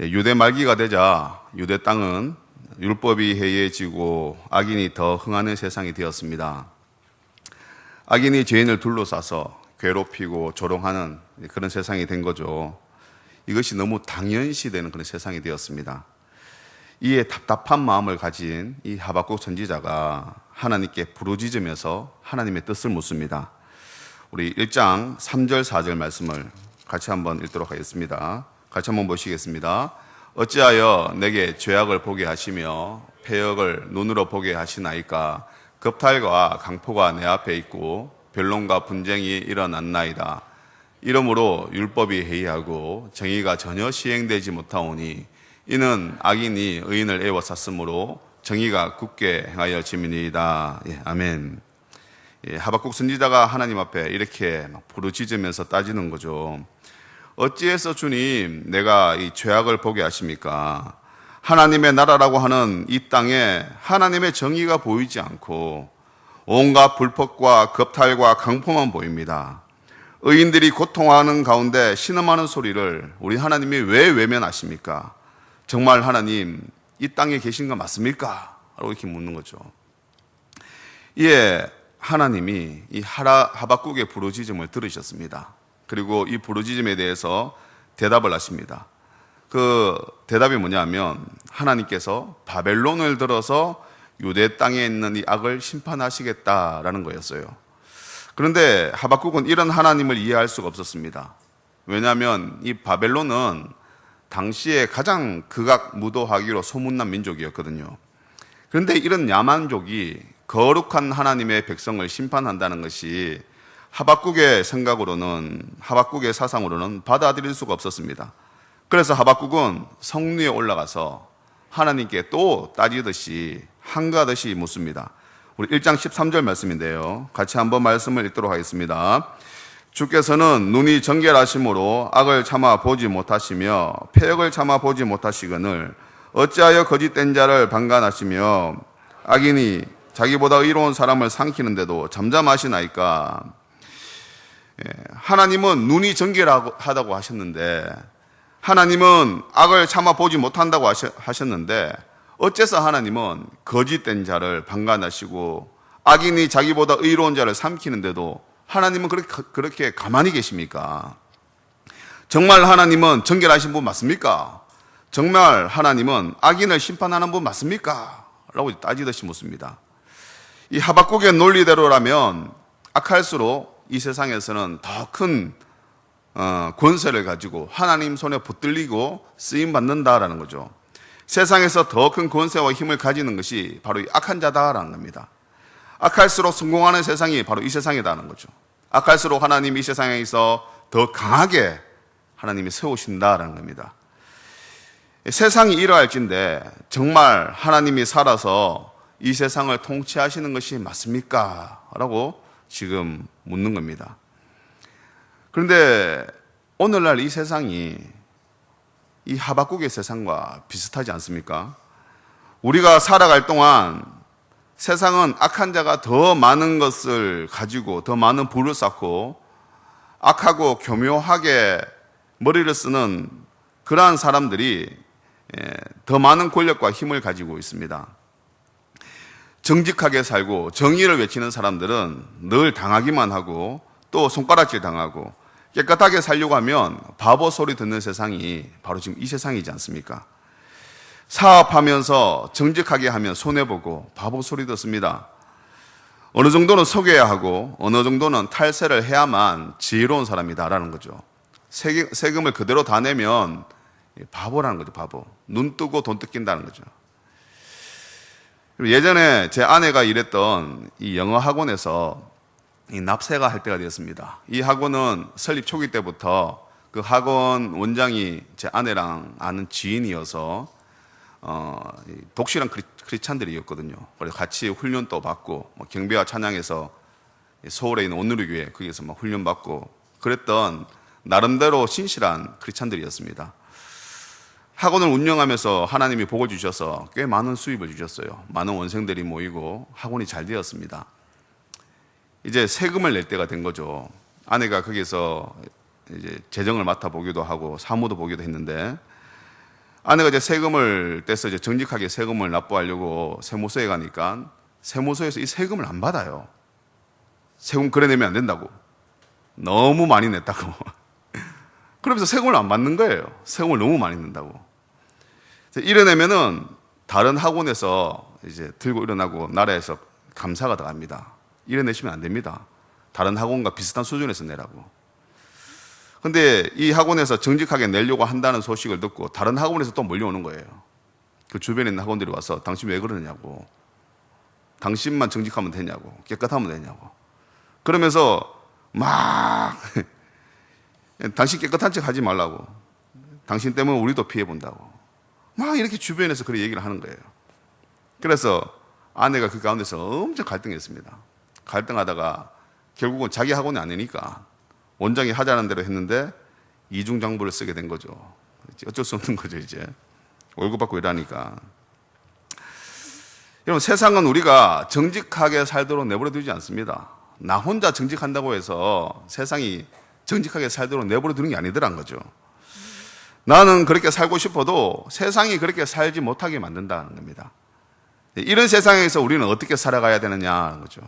유대 말기가 되자 유대 땅은 율법이 해이해지고 악인이 더 흥하는 세상이 되었습니다. 악인이 죄인을 둘러싸서 괴롭히고 조롱하는 그런 세상이 된 거죠. 이것이 너무 당연시되는 그런 세상이 되었습니다. 이에 답답한 마음을 가진 이 하박국 선지자가 하나님께 부르짖으면서 하나님의 뜻을 묻습니다. 우리 1장 3절 4절 말씀을 같이 한번 읽도록 하겠습니다. 같이 한번 보시겠습니다. 어찌하여 내게 죄악을 보게 하시며 패역을 눈으로 보게 하시나이까. 겁탈과 강포가 내 앞에 있고 변론과 분쟁이 일어났나이다. 이러므로 율법이 해이하고 정의가 전혀 시행되지 못하오니 이는 악인이 의인을 애워쌌으므로 정의가 굳게 행하여 짐이니이다. 아멘. 하박국 선지자가 하나님 앞에 이렇게 부르짖으면서 따지는 거죠. 어찌해서 주님 내가 이 죄악을 보게 하십니까? 하나님의 나라라고 하는 이 땅에 하나님의 정의가 보이지 않고 온갖 불법과 겁탈과 강포만 보입니다. 의인들이 고통하는 가운데 신음하는 소리를 우리 하나님이 왜 외면하십니까? 정말 하나님 이 땅에 계신 거 맞습니까? 라고 이렇게 묻는 거죠. 이에 하나님이 이 하박국의 부르짖음을 들으셨습니다. 그리고 이 부르짖음에 대해서 대답을 하십니다. 그 대답이 뭐냐면 하나님께서 바벨론을 들어서 유대 땅에 있는 이 악을 심판하시겠다라는 거였어요. 그런데 하박국은 이런 하나님을 이해할 수가 없었습니다. 왜냐하면 이 바벨론은 당시에 가장 극악무도하기로 소문난 민족이었거든요. 그런데 이런 야만족이 거룩한 하나님의 백성을 심판한다는 것이 하박국의 생각으로는, 하박국의 사상으로는 받아들일 수가 없었습니다. 그래서 하박국은 성리에 올라가서 하나님께 또 따지듯이 한가하듯이 묻습니다. 우리 1장 13절 말씀인데요. 같이 한번 말씀을 읽도록 하겠습니다. 주께서는 눈이 정결하심으로 악을 참아 보지 못하시며 패역을 참아 보지 못하시거늘 어찌하여 거짓된 자를 방관하시며 악인이 자기보다 의로운 사람을 삼키는데도 잠잠하시나이까. 하나님은 눈이 정결하다고 하셨는데, 하나님은 악을 참아 보지 못한다고 하셨는데, 어째서 하나님은 거짓된 자를 방관하시고 악인이 자기보다 의로운 자를 삼키는데도 하나님은 그렇게 가만히 계십니까? 정말 하나님은 정결하신 분 맞습니까? 정말 하나님은 악인을 심판하는 분 맞습니까? 라고 따지듯이 묻습니다. 이 하박국의 논리대로라면 악할수록 이 세상에서는 더 큰 권세를 가지고 하나님 손에 붙들리고 쓰임받는다라는 거죠. 세상에서 더 큰 권세와 힘을 가지는 것이 바로 이 악한 자다라는 겁니다. 악할수록 성공하는 세상이 바로 이 세상이라는 거죠. 악할수록 하나님이 이 세상에서 더 강하게 하나님이 세우신다라는 겁니다. 세상이 이러할진데 정말 하나님이 살아서 이 세상을 통치하시는 것이 맞습니까? 라고 지금 묻는 겁니다. 그런데 오늘날 이 세상이 이 하박국의 세상과 비슷하지 않습니까? 우리가 살아갈 동안 세상은 악한 자가 더 많은 것을 가지고 더 많은 부를 쌓고 악하고 교묘하게 머리를 쓰는 그러한 사람들이 더 많은 권력과 힘을 가지고 있습니다. 정직하게 살고 정의를 외치는 사람들은 늘 당하기만 하고 또 손가락질 당하고 깨끗하게 살려고 하면 바보 소리 듣는 세상이 바로 지금 이 세상이지 않습니까? 사업하면서 정직하게 하면 손해보고 바보 소리 듣습니다. 어느 정도는 속여야 하고 어느 정도는 탈세를 해야만 지혜로운 사람이다라는 거죠. 세금을 그대로 다 내면 바보라는 거죠. 바보. 눈 뜨고 돈 뜯긴다는 거죠. 예전에 제 아내가 일했던 이 영어 학원에서 이 납세가 할 때가 되었습니다. 이 학원은 설립 초기 때부터 그 학원 원장이 제 아내랑 아는 지인이어서 독실한 크리스찬들이었거든요. 그래서 같이 훈련도 받고 경배와 찬양에서 서울에 있는 온누리교회 거기서 막 훈련받고 그랬던 나름대로 신실한 크리스찬들이었습니다. 학원을 운영하면서 하나님이 복을 주셔서 꽤 많은 수입을 주셨어요. 많은 원생들이 모이고 학원이 잘 되었습니다. 이제 세금을 낼 때가 된 거죠. 아내가 거기서 이제 재정을 맡아보기도 하고 사무도 보기도 했는데 아내가 이제 세금을 떼서 이제 정직하게 세금을 납부하려고 세무서에 가니까 세무서에서 이 세금을 안 받아요. 세금 그래 내면 안 된다고. 너무 많이 냈다고. 그러면서 세금을 안 받는 거예요. 세금을 너무 많이 낸다고. 이래내면은 다른 학원에서 이제 들고 일어나고 나라에서 감사가 들어갑니다. 이래내시면 안 됩니다. 다른 학원과 비슷한 수준에서 내라고. 근데 이 학원에서 정직하게 내려고 한다는 소식을 듣고 다른 학원에서 또 몰려오는 거예요. 그 주변에 있는 학원들이 와서 당신 왜 그러느냐고. 당신만 정직하면 되냐고. 깨끗하면 되냐고. 그러면서 막 당신 깨끗한 척 하지 말라고. 당신 때문에 우리도 피해본다고. 막 이렇게 주변에서 그렇게 얘기를 하는 거예요. 그래서 아내가 그 가운데서 엄청 갈등했습니다. 갈등하다가 결국은 자기 학원이 아니니까 원장이 하자는 대로 했는데 이중장부를 쓰게 된 거죠. 어쩔 수 없는 거죠, 이제. 월급 받고 일하니까. 여러분, 세상은 우리가 정직하게 살도록 내버려 두지 않습니다. 나 혼자 정직한다고 해서 세상이 정직하게 살도록 내버려 두는 게 아니더란 거죠. 나는 그렇게 살고 싶어도 세상이 그렇게 살지 못하게 만든다는 겁니다. 이런 세상에서 우리는 어떻게 살아가야 되느냐는 거죠.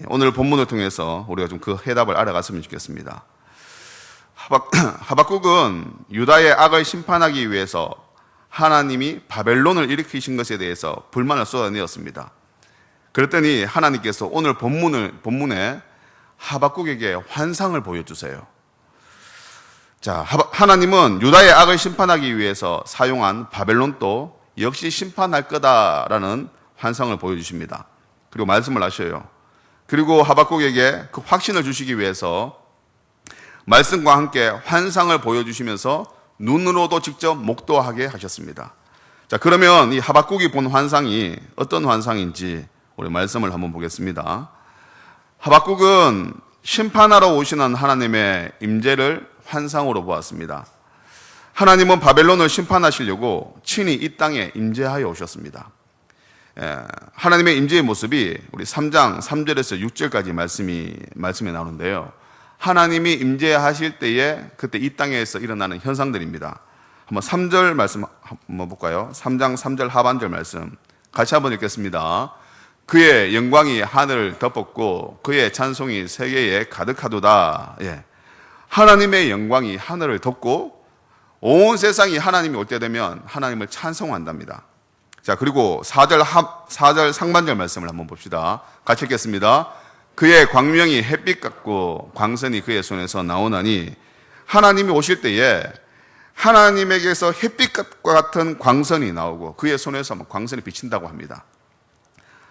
오늘 본문을 통해서 우리가 좀 그 해답을 알아갔으면 좋겠습니다. 하박국은 유다의 악을 심판하기 위해서 하나님이 바벨론을 일으키신 것에 대해서 불만을 쏟아내었습니다. 그랬더니 하나님께서 오늘 본문에 하박국에게 환상을 보여주세요. 자, 하나님은 유다의 악을 심판하기 위해서 사용한 바벨론도 역시 심판할 거다라는 환상을 보여주십니다. 그리고 말씀을 하셔요. 그리고 하박국에게 그 확신을 주시기 위해서 말씀과 함께 환상을 보여주시면서 눈으로도 직접 목도하게 하셨습니다. 자, 그러면 이 하박국이 본 환상이 어떤 환상인지 우리 말씀을 한번 보겠습니다. 하박국은 심판하러 오시는 하나님의 임재를 환상으로 보았습니다. 하나님은 바벨론을 심판하시려고 친히 이 땅에 임재하여 오셨습니다. 하나님의 임재의 모습이 우리 3장 3절에서 6절까지 말씀에 나오는데요. 하나님이 임재하실 때에 그때 이 땅에서 일어나는 현상들입니다. 한번 3절 말씀 한번 볼까요? 3장 3절 하반절 말씀 같이 한번 읽겠습니다. 그의 영광이 하늘을 덮었고 그의 찬송이 세계에 가득하도다. 예. 하나님의 영광이 하늘을 덮고 온 세상이 하나님이 올 때 되면 하나님을 찬송한답니다. 자, 그리고 4절 상반절 말씀을 한번 봅시다. 같이 읽겠습니다. 그의 광명이 햇빛 같고 광선이 그의 손에서 나오나니 하나님이 오실 때에 하나님에게서 햇빛과 같은 광선이 나오고 그의 손에서 광선이 비친다고 합니다.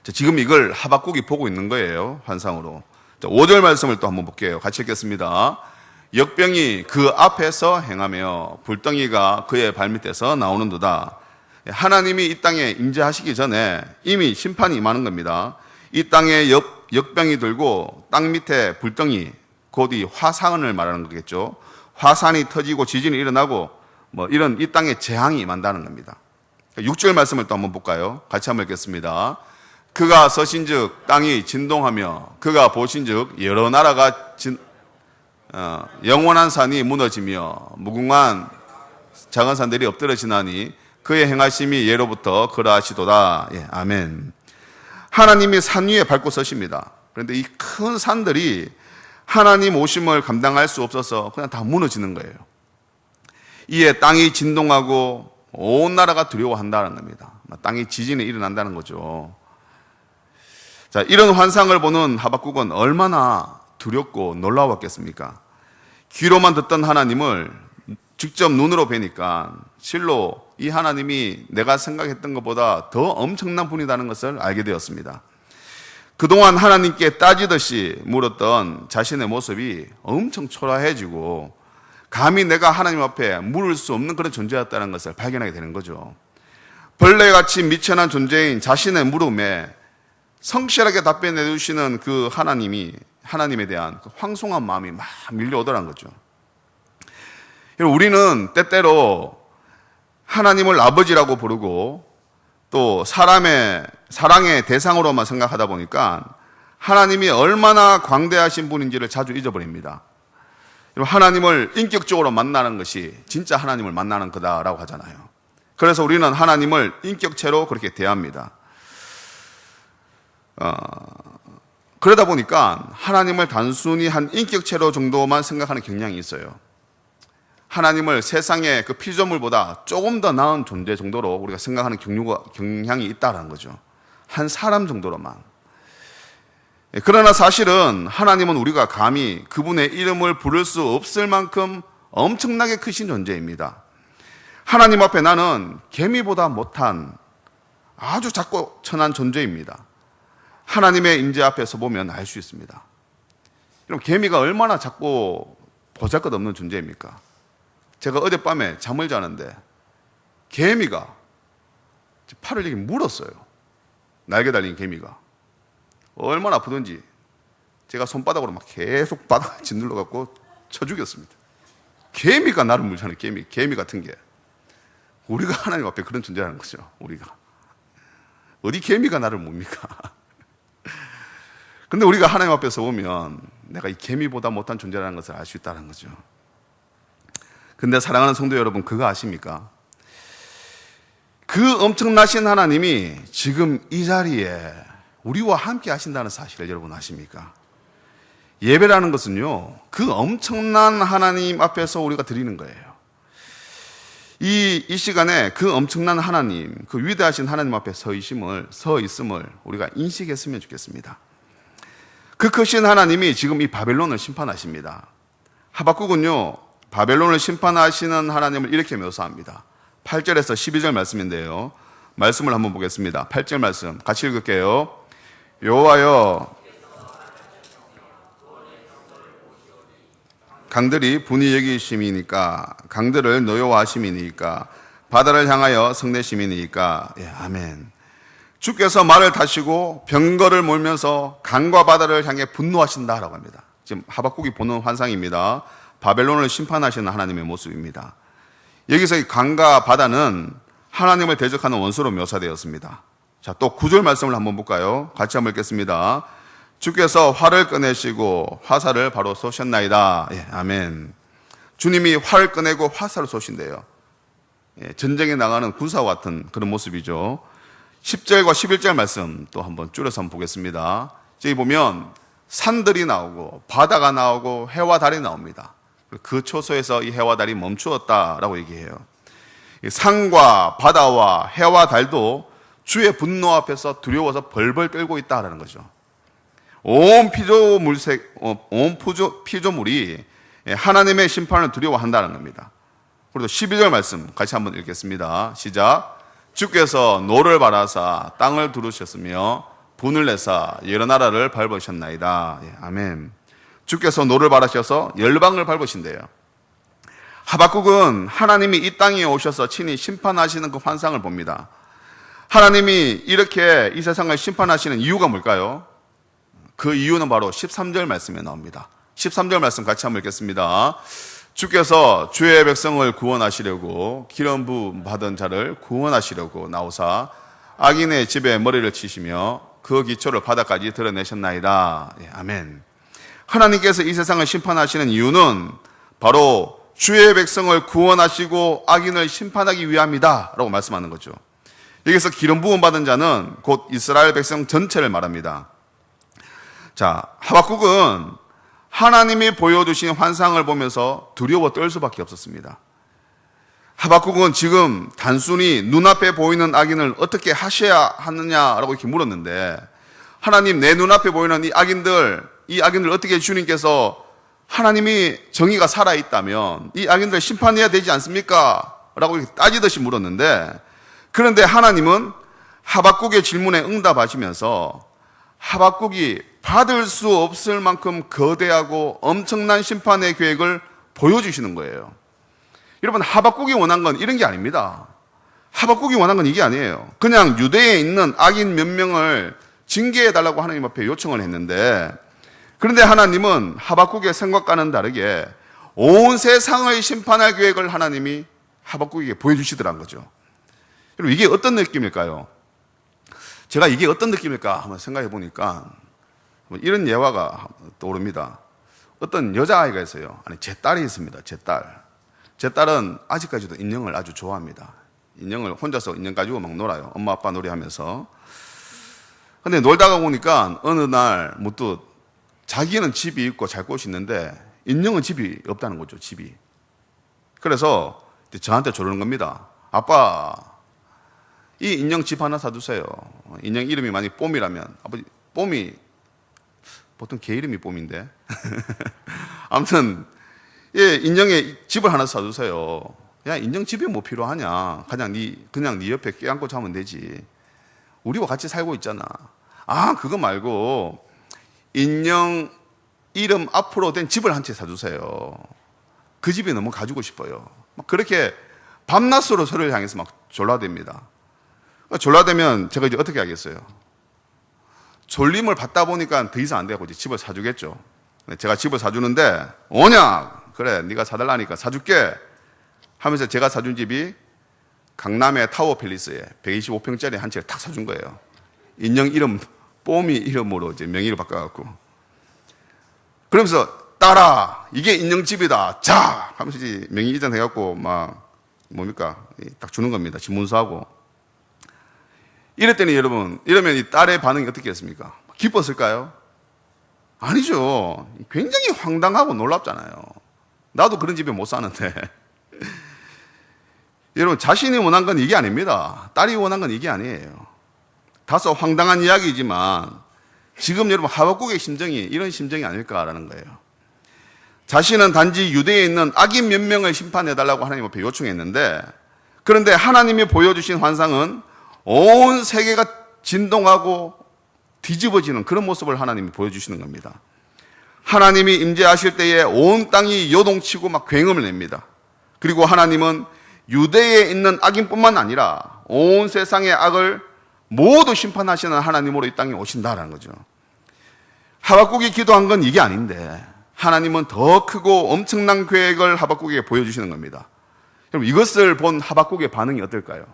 자, 지금 이걸 하박국이 보고 있는 거예요. 환상으로. 자, 5절 말씀을 또 한번 볼게요. 같이 읽겠습니다. 역병이 그 앞에서 행하며 불덩이가 그의 발밑에서 나오는도다. 하나님이 이 땅에 임재하시기 전에 이미 심판이 임하는 겁니다. 이 땅에 역병이 들고 땅 밑에 불덩이, 곧 이 화산을 말하는 거겠죠. 화산이 터지고 지진이 일어나고 이런 이 땅에 재앙이 임한다는 겁니다. 6절 말씀을 또 한번 볼까요? 같이 한번 읽겠습니다. 그가 서신즉 땅이 진동하며 그가 보신즉 여러 나라가 영원한 산이 무너지며 무궁한 작은 산들이 엎드러지나니 그의 행하심이 예로부터 그러하시도다. 예, 아멘. 하나님이 산 위에 밟고 서십니다. 그런데 이 큰 산들이 하나님 오심을 감당할 수 없어서 그냥 다 무너지는 거예요. 이에 땅이 진동하고 온 나라가 두려워한다는 겁니다. 땅이 지진이 일어난다는 거죠. 자, 이런 환상을 보는 하박국은 얼마나 두렵고 놀라웠겠습니까? 귀로만 듣던 하나님을 직접 눈으로 뵈니까 실로 이 하나님이 내가 생각했던 것보다 더 엄청난 분이라는 것을 알게 되었습니다. 그동안 하나님께 따지듯이 물었던 자신의 모습이 엄청 초라해지고 감히 내가 하나님 앞에 물을 수 없는 그런 존재였다는 것을 발견하게 되는 거죠. 벌레같이 미천한 존재인 자신의 물음에 성실하게 답변해 주시는 그 하나님에 대한 그 황송한 마음이 막 밀려오더란 거죠. 우리는 때때로 하나님을 아버지라고 부르고 또 사랑의 대상으로만 생각하다 보니까 하나님이 얼마나 광대하신 분인지를 자주 잊어버립니다. 하나님을 인격적으로 만나는 것이 진짜 하나님을 만나는 거다라고 하잖아요. 그래서 우리는 하나님을 인격체로 그렇게 대합니다. 그러다 보니까 하나님을 단순히 한 인격체로 정도만 생각하는 경향이 있어요. 하나님을 세상의 그 피조물보다 조금 더 나은 존재 정도로 우리가 생각하는 경향이 있다는 거죠. 한 사람 정도로만. 그러나 사실은 하나님은 우리가 감히 그분의 이름을 부를 수 없을 만큼 엄청나게 크신 존재입니다. 하나님 앞에 나는 개미보다 못한 아주 작고 천한 존재입니다. 하나님의 임재 앞에 서 보면 알 수 있습니다. 그럼 개미가 얼마나 작고 보잘것없는 존재입니까? 제가 어젯밤에 잠을 자는데 개미가 팔을 이렇게 물었어요. 날개 달린 개미가. 얼마나 아프던지 제가 손바닥으로 막 계속 바닥을 짓눌러 갖고 쳐 죽였습니다. 개미가 나를 물잖아요. 개미 같은 게. 우리가 하나님 앞에 그런 존재라는 거죠. 우리가. 어디 개미가 나를 뭡니까? 근데 우리가 하나님 앞에서 보면 내가 이 개미보다 못한 존재라는 것을 알 수 있다는 거죠. 근데 사랑하는 성도 여러분, 그거 아십니까? 그 엄청나신 하나님이 지금 이 자리에 우리와 함께 하신다는 사실을 여러분 아십니까? 예배라는 것은요, 그 엄청난 하나님 앞에서 우리가 드리는 거예요. 이 시간에 그 엄청난 하나님, 그 위대하신 하나님 앞에 서 있음을 우리가 인식했으면 좋겠습니다. 그 크신 하나님이 지금 이 바벨론을 심판하십니다. 하박국은요, 바벨론을 심판하시는 하나님을 이렇게 묘사합니다. 8절에서 12절 말씀인데요. 말씀을 한번 보겠습니다. 8절 말씀 같이 읽을게요. 여호와여, 강들이 분이 여기심이니까, 강들을 노여워하심이니까, 바다를 향하여 성내심이니까. 예, 아멘. 주께서 말을 타시고 병거를 몰면서 강과 바다를 향해 분노하신다라고 합니다. 지금 하박국이 보는 환상입니다. 바벨론을 심판하시는 하나님의 모습입니다. 여기서 이 강과 바다는 하나님을 대적하는 원수로 묘사되었습니다. 자, 또 9절 말씀을 한번 볼까요? 같이 한번 읽겠습니다. 주께서 활을 꺼내시고 화살을 바로 쏘셨나이다. 예, 아멘. 주님이 활을 꺼내고 화살을 쏘신대요. 예, 전쟁에 나가는 군사와 같은 그런 모습이죠. 10절과 11절 말씀 또 한번 줄여서 한번 보겠습니다. 저기 보면 산들이 나오고 바다가 나오고 해와 달이 나옵니다. 그 초소에서 이 해와 달이 멈추었다라고 얘기해요. 산과 바다와 해와 달도 주의 분노 앞에서 두려워서 벌벌 떨고 있다라는 거죠. 온 피조물이 하나님의 심판을 두려워한다는 겁니다. 그리고 12절 말씀 같이 한번 읽겠습니다. 시작. 주께서 노를 바라사 땅을 두르셨으며 분을 내사 여러 나라를 밟으셨나이다. 예, 아멘. 주께서 노를 바라셔서 열방을 밟으신대요. 하박국은 하나님이 이 땅에 오셔서 친히 심판하시는 그 환상을 봅니다. 하나님이 이렇게 이 세상을 심판하시는 이유가 뭘까요? 그 이유는 바로 13절 말씀에 나옵니다. 13절 말씀 같이 한번 읽겠습니다. 주께서 주의 백성을 구원하시려고 기름 부음 받은 자를 구원하시려고 나오사 악인의 집에 머리를 치시며 그 기초를 바다까지 드러내셨나이다. 예, 아멘. 하나님께서 이 세상을 심판하시는 이유는 바로 주의 백성을 구원하시고 악인을 심판하기 위함이다 라고 말씀하는 거죠. 여기서 기름 부음 받은 자는 곧 이스라엘 백성 전체를 말합니다. 자, 하박국은 하나님이 보여주신 환상을 보면서 두려워 떨 수밖에 없었습니다. 하박국은 지금 단순히 눈앞에 보이는 악인을 어떻게 하셔야 하느냐라고 이렇게 물었는데, 하나님, 내 눈앞에 보이는 이 악인들 어떻게 주님께서 하나님이 정의가 살아있다면 이 악인들 심판해야 되지 않습니까? 라고 이렇게 따지듯이 물었는데, 그런데 하나님은 하박국의 질문에 응답하시면서 하박국이 받을 수 없을 만큼 거대하고 엄청난 심판의 계획을 보여주시는 거예요. 여러분, 하박국이 원한 건 이런 게 아닙니다. 하박국이 원한 건 이게 아니에요. 그냥 유대에 있는 악인 몇 명을 징계해달라고 하나님 앞에 요청을 했는데, 그런데 하나님은 하박국의 생각과는 다르게 온 세상을 심판할 계획을 하나님이 하박국에게 보여주시더란 거죠. 여러분, 이게 어떤 느낌일까요? 제가 이게 어떤 느낌일까 한번 생각해 보니까 이런 예화가 떠오릅니다. 어떤 여자아이가 있어요. 아니, 제 딸이 있습니다. 제 딸. 제 딸은 아직까지도 인형을 아주 좋아합니다. 인형을 혼자서 인형 가지고 막 놀아요. 엄마 아빠 놀이하면서. 근데 놀다가 보니까 어느 날 문득 자기는 집이 있고 잘 곳이 있는데 인형은 집이 없다는 거죠. 집이. 그래서 저한테 조르는 겁니다. 아빠, 이 인형 집 하나 사주세요. 인형 이름이 만약 뽐이라면, 아버지, 뽐이 보통 개 이름이 뽐인데 아무튼 예, 인형의 집을 하나 사주세요. 야, 인형 집이 뭐 필요하냐? 그냥 네 옆에 껴안고 자면 되지. 우리와 같이 살고 있잖아. 아, 그거 말고 인형 이름 앞으로 된 집을 한 채 사주세요. 그 집이 너무 가지고 싶어요. 막 그렇게 밤낮으로 서로를 향해서 막 졸라댑니다. 졸라대면 제가 이제 어떻게 하겠어요? 졸림을 받다 보니까 더 이상 안 되고 이제 집을 사주겠죠. 제가 집을 사주는데 오냐? 그래, 네가 사달라니까 사줄게 하면서 제가 사준 집이 강남의 타워 팰리스에 125평짜리 한 채를 탁 사준 거예요. 인형 이름 뽐이 이름으로 이제 명의를 바꿔갖고. 그러면서 딸아, 이게 인형 집이다. 자 하면서 이제 명의 이전해갖고 막 뭡니까 딱 주는 겁니다. 집문서하고. 이랬더니 여러분, 이러면 이 딸의 반응이 어떻겠습니까? 기뻤을까요? 아니죠. 굉장히 황당하고 놀랍잖아요. 나도 그런 집에 못 사는데. 여러분, 자신이 원한 건 이게 아닙니다. 딸이 원한 건 이게 아니에요. 다소 황당한 이야기지만 지금 여러분 하박국의 심정이 이런 심정이 아닐까라는 거예요. 자신은 단지 유대에 있는 악인 몇 명을 심판해달라고 하나님 앞에 요청했는데, 그런데 하나님이 보여주신 환상은 온 세계가 진동하고 뒤집어지는 그런 모습을 하나님이 보여주시는 겁니다. 하나님이 임재하실 때에 온 땅이 요동치고 막 굉음을 냅니다. 그리고 하나님은 유대에 있는 악인뿐만 아니라 온 세상의 악을 모두 심판하시는 하나님으로 이 땅에 오신다라는 거죠. 하박국이 기도한 건 이게 아닌데 하나님은 더 크고 엄청난 계획을 하박국에게 보여주시는 겁니다. 그럼 이것을 본 하박국의 반응이 어떨까요?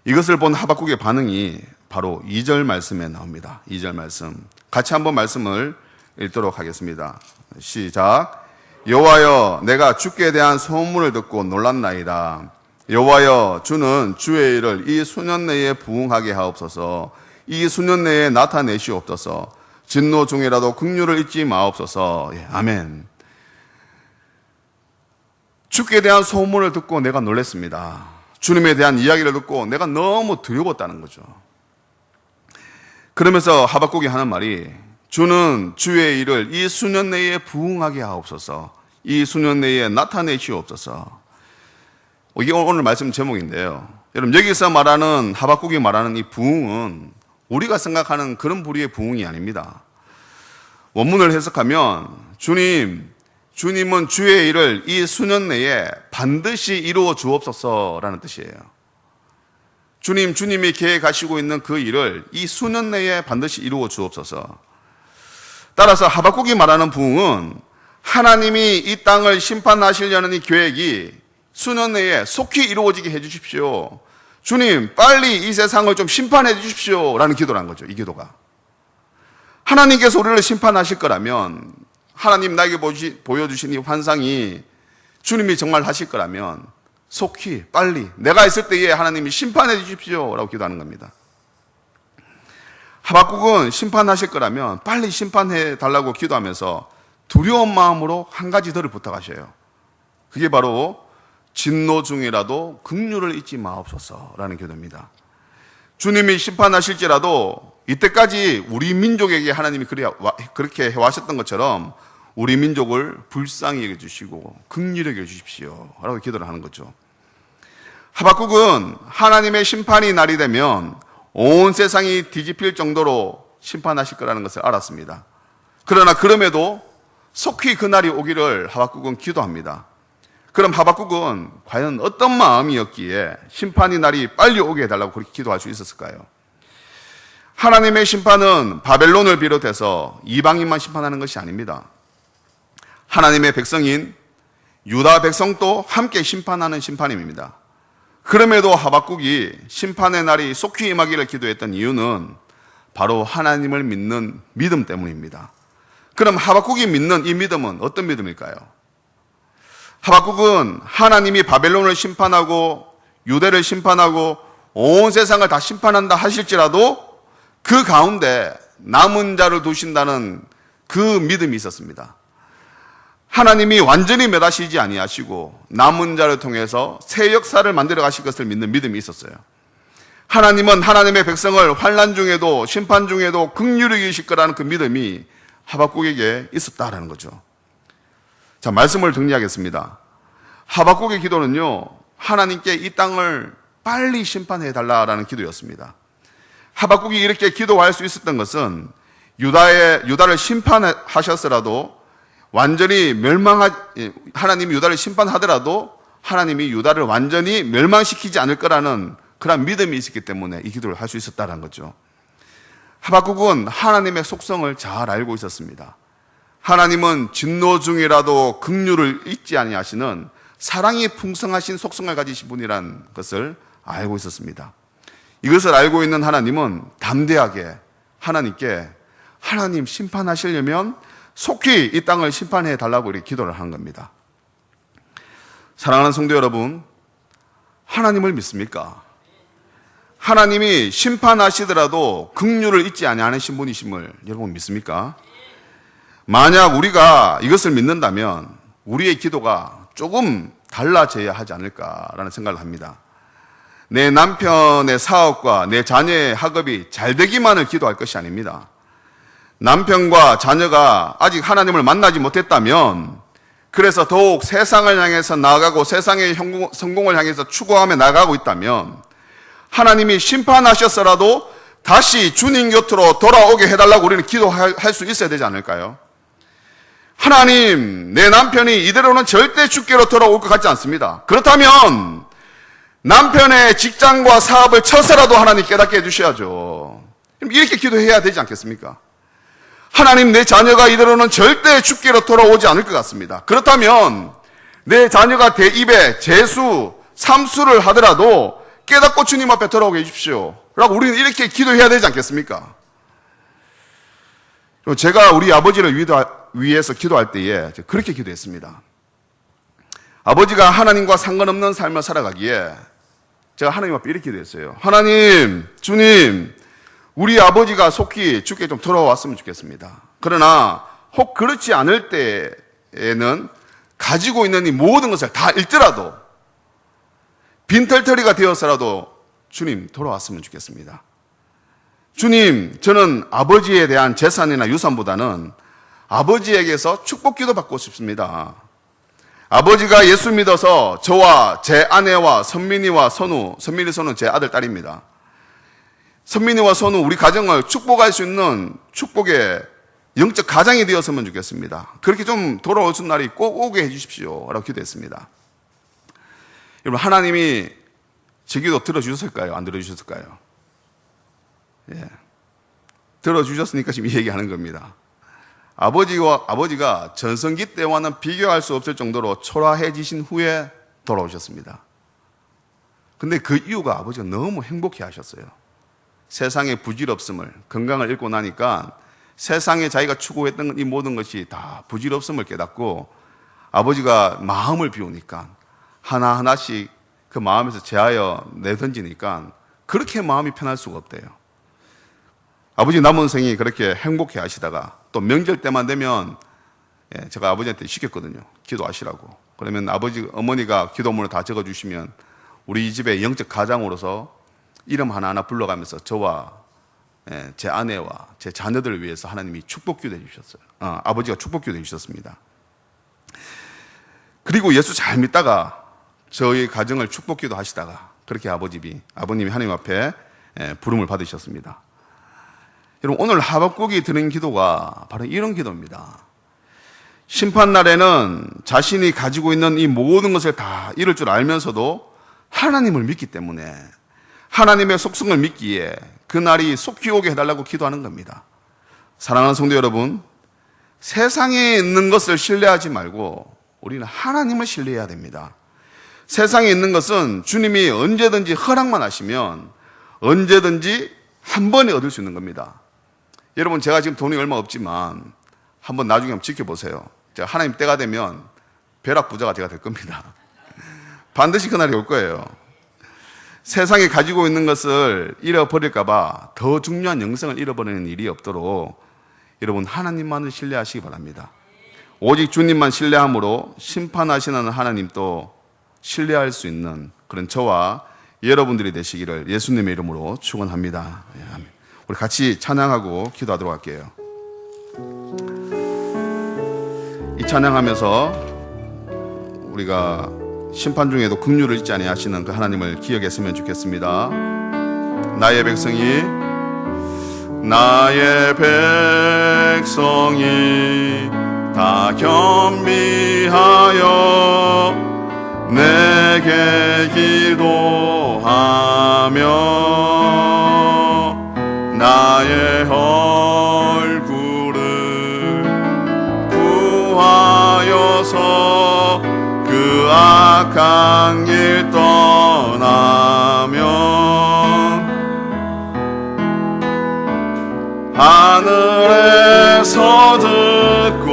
이것을 본 하박국의 반응이 바로 2절 말씀에 나옵니다. 2절 말씀. 같이 한번 말씀을 읽도록 하겠습니다. 시작. 여호와여, 내가 주께 대한 소문을 듣고 놀랐나이다. 여호와여, 주는 주의 일을 이 수년 내에 부응하게 하옵소서. 이 수년 내에 나타내시옵소서. 진노 중이라도 긍휼을 잊지 마옵소서. 예, 아멘. 주께 대한 소문을 듣고 내가 놀랐습니다. 주님에 대한 이야기를 듣고 내가 너무 두려웠다는 거죠. 그러면서 하박국이 하는 말이, 주는 주의 일을 이 수년 내에 부응하게 하옵소서. 이 수년 내에 나타내시옵소서. 이게 오늘 말씀 제목인데요. 여러분, 여기서 말하는 하박국이 말하는 이 부응은 우리가 생각하는 그런 부류의 부응이 아닙니다. 원문을 해석하면 주님은 주의 일을 이 수년 내에 반드시 이루어 주옵소서라는 뜻이에요. 주님이 계획하시고 있는 그 일을 이 수년 내에 반드시 이루어 주옵소서. 따라서 하박국이 말하는 부흥은 하나님이 이 땅을 심판하시려는 이 계획이 수년 내에 속히 이루어지게 해 주십시오. 주님, 빨리 이 세상을 좀 심판해 주십시오 라는 기도라는 거죠. 이 기도가. 하나님께서 우리를 심판하실 거라면, 하나님 나에게 보여주신 이 환상이 주님이 정말 하실 거라면 속히 빨리 내가 있을 때에 하나님이 심판해 주십시오 라고 기도하는 겁니다. 하박국은 심판하실 거라면 빨리 심판해 달라고 기도하면서 두려운 마음으로 한 가지 더를 부탁하셔요. 그게 바로 진노 중이라도 긍휼을 잊지 마옵소서라는 기도입니다. 주님이 심판하실지라도 이때까지 우리 민족에게 하나님이 그렇게 해와셨던 것처럼 우리 민족을 불쌍히 여겨주시고 긍휼히 여겨주십시오 라고 기도를 하는 거죠. 하박국은 하나님의 심판이 날이 되면 온 세상이 뒤집힐 정도로 심판하실 거라는 것을 알았습니다. 그러나 그럼에도 속히 그날이 오기를 하박국은 기도합니다. 그럼 하박국은 과연 어떤 마음이었기에 심판의 날이 빨리 오게 해달라고 그렇게 기도할 수 있었을까요? 하나님의 심판은 바벨론을 비롯해서 이방인만 심판하는 것이 아닙니다. 하나님의 백성인 유다 백성도 함께 심판하는 심판임입니다. 그럼에도 하박국이 심판의 날이 속히 임하기를 기도했던 이유는 바로 하나님을 믿는 믿음 때문입니다. 그럼 하박국이 믿는 이 믿음은 어떤 믿음일까요? 하박국은 하나님이 바벨론을 심판하고 유대를 심판하고 온 세상을 다 심판한다 하실지라도 그 가운데 남은 자를 두신다는 그 믿음이 있었습니다. 하나님이 완전히 멸하시지 아니하시고 남은 자를 통해서 새 역사를 만들어 가실 것을 믿는 믿음이 있었어요. 하나님은 하나님의 백성을 환난 중에도 심판 중에도 긍휼히 여기실 거라는 그 믿음이 하박국에게 있었다라는 거죠. 자, 말씀을 정리하겠습니다. 하박국의 기도는요, 하나님께 이 땅을 빨리 심판해 달라라는 기도였습니다. 하박국이 이렇게 기도할 수 있었던 것은 유다를 심판하셨으라도 완전히 하나님이 유다를 심판하더라도 하나님이 유다를 완전히 멸망시키지 않을 거라는 그런 믿음이 있었기 때문에 이 기도를 할 수 있었다는 거죠. 하박국은 하나님의 속성을 잘 알고 있었습니다. 하나님은 진노 중이라도 긍휼을 잊지 아니하시는 사랑이 풍성하신 속성을 가지신 분이라는 것을 알고 있었습니다. 이것을 알고 있는 하나님은 담대하게 하나님께 하나님 심판하시려면 속히 이 땅을 심판해 달라고 이렇게 기도를 한 겁니다. 사랑하는 성도 여러분, 하나님을 믿습니까? 하나님이 심판하시더라도 긍휼을 잊지 아니하신 분이심을 여러분 믿습니까? 만약 우리가 이것을 믿는다면 우리의 기도가 조금 달라져야 하지 않을까라는 생각을 합니다. 내 남편의 사업과 내 자녀의 학업이 잘 되기만을 기도할 것이 아닙니다. 남편과 자녀가 아직 하나님을 만나지 못했다면, 그래서 더욱 세상을 향해서 나아가고 세상의 성공을 향해서 추구하며 나아가고 있다면 하나님이 심판하셨어라도 다시 주님 곁으로 돌아오게 해달라고 우리는 기도할 수 있어야 되지 않을까요? 하나님, 내 남편이 이대로는 절대 주께로 돌아올 것 같지 않습니다. 그렇다면 남편의 직장과 사업을 쳐서라도 하나님 깨닫게 해주셔야죠. 이렇게 기도해야 되지 않겠습니까? 하나님, 내 자녀가 이대로는 절대 주께로 돌아오지 않을 것 같습니다. 그렇다면 내 자녀가 대입에 재수, 삼수를 하더라도 깨닫고 주님 앞에 돌아오게 해주십시오 라고 우리는 이렇게 기도해야 되지 않겠습니까? 제가 우리 아버지를 위해서 기도할 때에 그렇게 기도했습니다. 아버지가 하나님과 상관없는 삶을 살아가기에 제가 하나님 앞에 이렇게 기도했어요. 하나님, 주님, 우리 아버지가 속히 주께 좀 돌아왔으면 좋겠습니다. 그러나 혹 그렇지 않을 때에는 가지고 있는 이 모든 것을 다 잃더라도 빈털터리가 되어서라도 주님 돌아왔으면 좋겠습니다. 주님, 저는 아버지에 대한 재산이나 유산보다는 아버지에게서 축복기도 받고 싶습니다. 아버지가 예수 믿어서 저와 제 아내와 선민이와 선우, 선민이 선우 제 아들 딸입니다. 선민이와 선우 우리 가정을 축복할 수 있는 축복의 영적 가장이 되었으면 좋겠습니다. 그렇게 좀 돌아올 수 있는 날이 꼭 오게 해주십시오 라고 기도했습니다. 여러분, 하나님이 제 기도 들어주셨을까요? 안 들어주셨을까요? 예. 들어주셨으니까 지금 이 얘기하는 겁니다. 아버지가 전성기 때와는 비교할 수 없을 정도로 초라해지신 후에 돌아오셨습니다. 근데 그 이유가 아버지가 너무 행복해 하셨어요. 세상의 부질없음을, 건강을 잃고 나니까 세상에 자기가 추구했던 이 모든 것이 다 부질없음을 깨닫고 아버지가 마음을 비우니까 하나하나씩 그 마음에서 제하여 내던지니까 그렇게 마음이 편할 수가 없대요. 아버지 남은 생이 그렇게 행복해 하시다가 또 명절 때만 되면 제가 아버지한테 시켰거든요. 기도하시라고. 그러면 어머니가 기도문을 다 적어주시면 우리 집의 영적 가장으로서 이름 하나하나 불러가면서 저와 제 아내와 제 자녀들을 위해서 하나님이 축복기도 해주셨어요. 아버지가 축복기도 해주셨습니다. 그리고 예수 잘 믿다가 저희 가정을 축복기도 하시다가 그렇게 아버님이 하나님 앞에 부름을 받으셨습니다. 여러분, 오늘 하박국이 드린 기도가 바로 이런 기도입니다. 심판날에는 자신이 가지고 있는 이 모든 것을 다 잃을 줄 알면서도 하나님을 믿기 때문에 하나님의 속성을 믿기에 그날이 속히 오게 해달라고 기도하는 겁니다. 사랑하는 성도 여러분, 세상에 있는 것을 신뢰하지 말고 우리는 하나님을 신뢰해야 됩니다. 세상에 있는 것은 주님이 언제든지 허락만 하시면 언제든지 한 번에 얻을 수 있는 겁니다. 여러분, 제가 지금 돈이 얼마 없지만 한번 나중에 한번 지켜보세요. 하나님 때가 되면 벼락부자가 제가 될 겁니다. 반드시 그날이 올 거예요. 세상에 가지고 있는 것을 잃어버릴까봐 더 중요한 영생을 잃어버리는 일이 없도록 여러분 하나님만을 신뢰하시기 바랍니다. 오직 주님만 신뢰함으로 심판하시는 하나님도 신뢰할 수 있는 그런 저와 여러분들이 되시기를 예수님의 이름으로 축원합니다. 우리 같이 찬양하고 기도하도록 할게요. 이 찬양하면서 우리가 심판 중에도 긍휼을 잊지 아니하시는 그 하나님을 기억했으면 좋겠습니다. 나의 백성이 다 겸비하여 내게 기도하며 나의 얼굴을 구하여서 그 악한 길 떠나면 하늘에서 듣고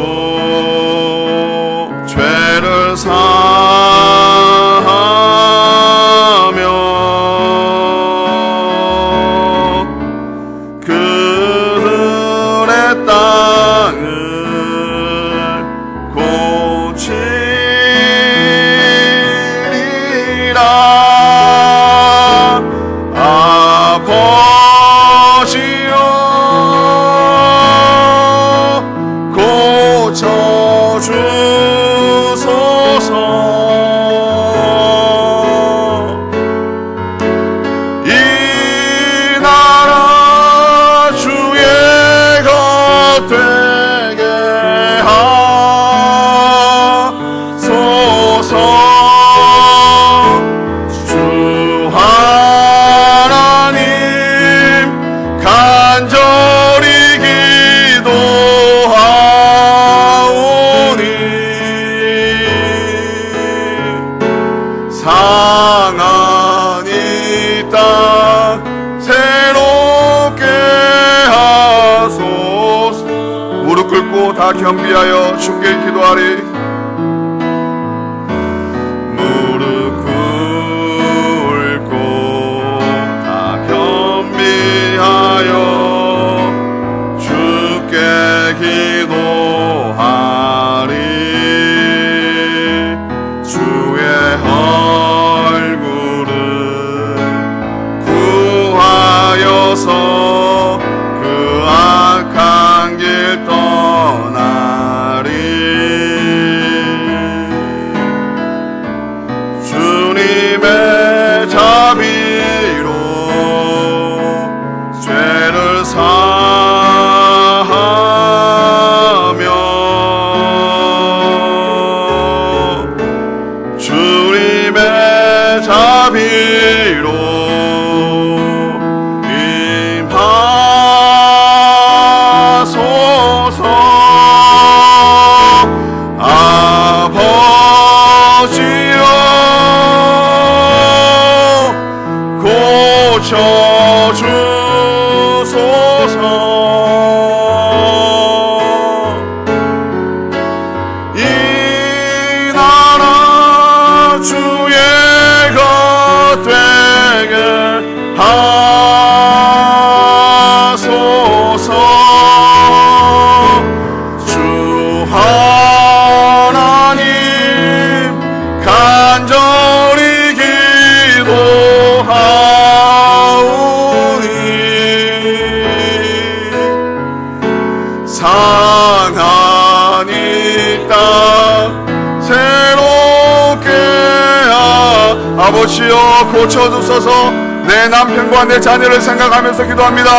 죄를 사하며 그들의 땅을 고치리라. 아버지여 고쳐주소서. 이 나라 주의 것 되게 하소서. 주 하나님 간절히 기도하오니 상한 이 땅 새롭게 하소서. 무릎 꿇고 다 겸비하여 주께 기도하리. 무릎 꿇고 다 겸비하여 주께 기도하리. 주의 얼굴을 구하여서 그 악한 길 떠나리. 주님의 자비로 죄를 사하며 주님의 자비로 임하소서. 아버지여 고쳐주소서. 이 나라 주의 것 되게 하소서. 주 하나님 간절히 기도하오니 상한 이 땅 새롭게 아버지여 고쳐주소서. 내 남편과 내 자녀를 생각하면서 기도합니다.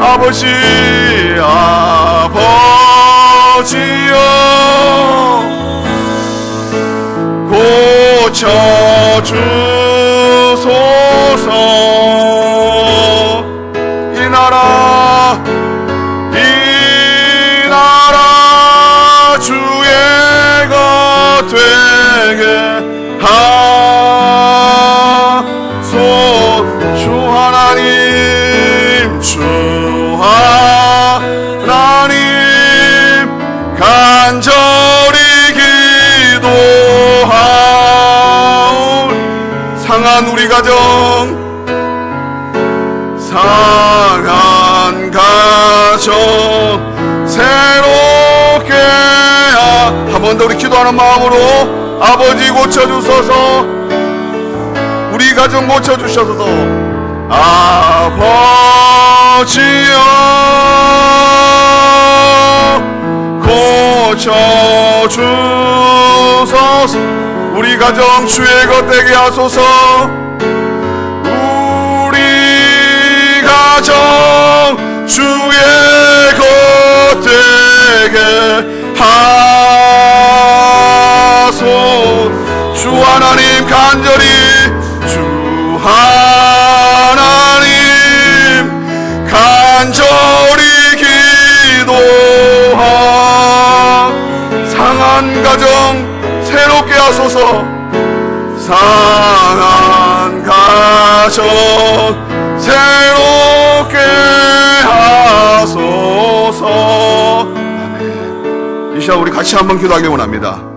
아버지여 고쳐주소서. 이 나라 주의 것 되게 하소서. 주 하나님 상한 우리 가정, 상한 가정 새롭게 한 번 더 우리 기도하는 마음으로 아버지 고쳐주소서, 우리 가정 고쳐주셔서 아버지여 고쳐주소서, 우리 가정 주의 것 되게 하소서, 우리 가정 주의 것 되게 하소서. 주 하나님 간절히 주 하나님 간절히 기도하 상한 가정 새롭게 하소서, 상한 가정 새롭게 하소서. 아멘. 이 시간 우리 같이 한번 기도하기 원합니다.